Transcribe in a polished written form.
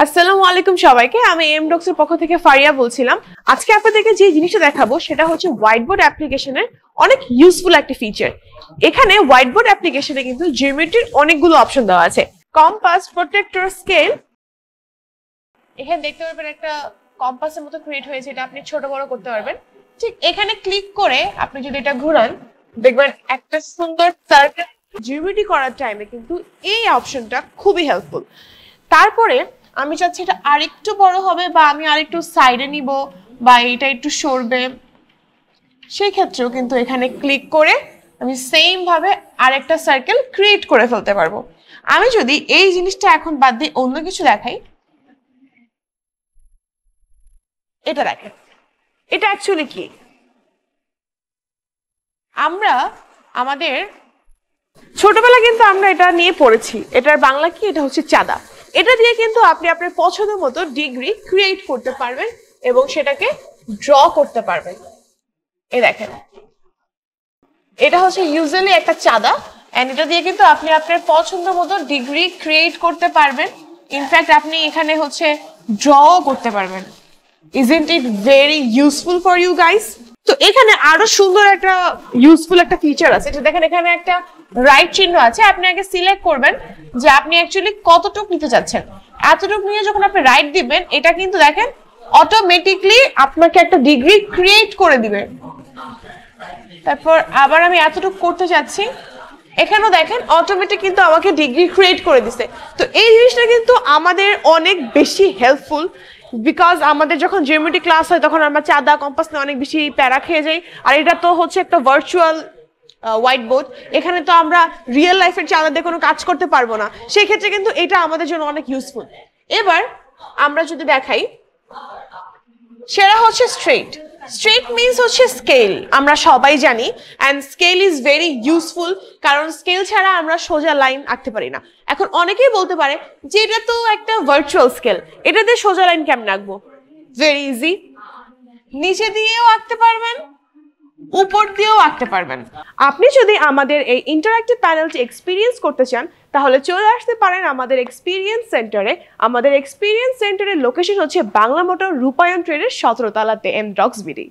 আসসালামু আলাইকুম সবাইকে। আমি এমডক্স এর পক্ষ থেকে ফারিয়া বলছিলাম। আজকে আপনাদেরকে যে জিনিসটা দেখাবো সেটা হচ্ছে হোয়াইট বোর্ড অ্যাপ্লিকেশনের অনেক ইউজফুল একটা ফিচার। এখানে হোয়াইট বোর্ড অ্যাপ্লিকেশনে কিন্তু জিওমেট্রির অনেকগুলো অপশন দেওয়া আছে। Compass, protector, scale. এখানে দেখতে পারবেন একটা কম্পাসের মতো ক্রিয়েট হয়েছে, এটা আপনি ছোট বড় করতে পারবেন। ঠিক এখানে ক্লিক করে আপনি যদি এটা ঘোরান দেখবেন একটা সুন্দর সার্কেল। জিওমেট্রি করার টাইমে কিন্তু এই অপশনটা খুবই হেল্পফুল। তারপরে আমি চাচ্ছি এটা আরেকটু বড় হবে বা আমি আরেকটু সাইডে নিব বা এটা একটু সরবে, সেই ক্ষেত্রেও কিন্তু এখানে ক্লিক করে আমি সেম ভাবে আরেকটা সার্কেল ক্রিয়েট করে ফেলতে পারবো। আমি যদি এই জিনিসটা এখন বাদ দিয়ে অন্য কিছু দেখাই, এটা দেখেন, এটা অ্যাকচুয়ালি কি, আমরা আমাদের ছোটবেলা কিন্তু আমরা এটা নিয়ে পড়েছি। এটার বাংলা কি? এটা হচ্ছে চাঁদা। এটা দিয়ে কিন্তু আপনি আপনার পছন্দ মতো ডিগ্রি ক্রিয়েট করতে পারবেন এবং সেটাকে ড্র করতে পারবেন। এই দেখেন, এটা হচ্ছে ইউজুয়ালি একটা চাঁদা, এন্ড এটা দিয়ে কিন্তু আপনি আপনার পছন্দ মতো ডিগ্রি ক্রিয়েট করতে পারবেন। ইনফ্যাক্ট আপনি এখানে হচ্ছে ড্র করতে পারবেন। Isn't it very useful for you guys? তো এখানে আরো সুন্দর একটা ইউজফুল একটা ফিচার আছে। এটা দেখেন, এখানে একটা রাইট চিহ্ন আছে। আপনি আগে সিলেক্ট করবেন যে আপনি অ্যাকচুয়ালি কতটুকু নিতে চাচ্ছেন। এতটুকু নিয়ে যখন আপনি রাইট দিবেন, এটা কিন্তু দেখেন অটোমেটিকলি আপনাকে একটা ডিগ্রি ক্রিয়েট করে দিবে। তারপর আবার আমি এতটুকু করতে চাচ্ছি, এখানেও দেখেন অটোমেটিক কিন্তু আমাকে ডিগ্রি ক্রিয়েট করে দিছে। তো এই জিনিসটা কিন্তু আমাদের অনেক বেশি হেল্পফুল, বিকজ আমাদের যখন জিওমেট্রি ক্লাস হয় তখন আমরা চাঁদা কম্পাস নিয়ে অনেক বেশি প্যারা খেয়ে যাই। আর এটা তো হচ্ছে একটা ভার্চুয়াল হোয়াইট বোর্ড, এখানে তো আমরা রিয়েল লাইফের চাঁদা দিয়ে কোনো কাজ করতে পারবো না। সেই ক্ষেত্রে কিন্তু এটা আমাদের জন্য অনেক ইউজফুল। এবার আমরা যদি দেখাই, সেটা হচ্ছে স্ট্রেট। স্ট্রেট মিনস হচ্ছে স্কেল, আমরা সবাই জানি। And scale is very useful, কারণ স্কেল ছাড়া আমরা সোজা লাইন আঁকতে পারি না। এখন অনেকেই বলতে পারে যে এটা তো একটা ভার্চুয়াল স্কেল, এটা দিয়ে সোজা লাইন কেমন আঁকবো? ভেরি ইজি, নিচে দিয়েও আঁকতে পারবেন, উপর দিয়েও আঁকতে পারবেন। আপনি যদি আমাদের এই ইন্টারঅ্যাক্টিভ প্যানেলটি এক্সপিরিয়েন্স করতে চান তাহলে চলে আসতে পারেন আমাদের এক্সপিরিয়েন্স সেন্টারে। আমাদের এক্সপিরিয়েন্স সেন্টারের লোকেশন হচ্ছে বাংলা মোটর রূপায়ণ ট্রেডের 17 তলাতে, এমডক্স বিডি।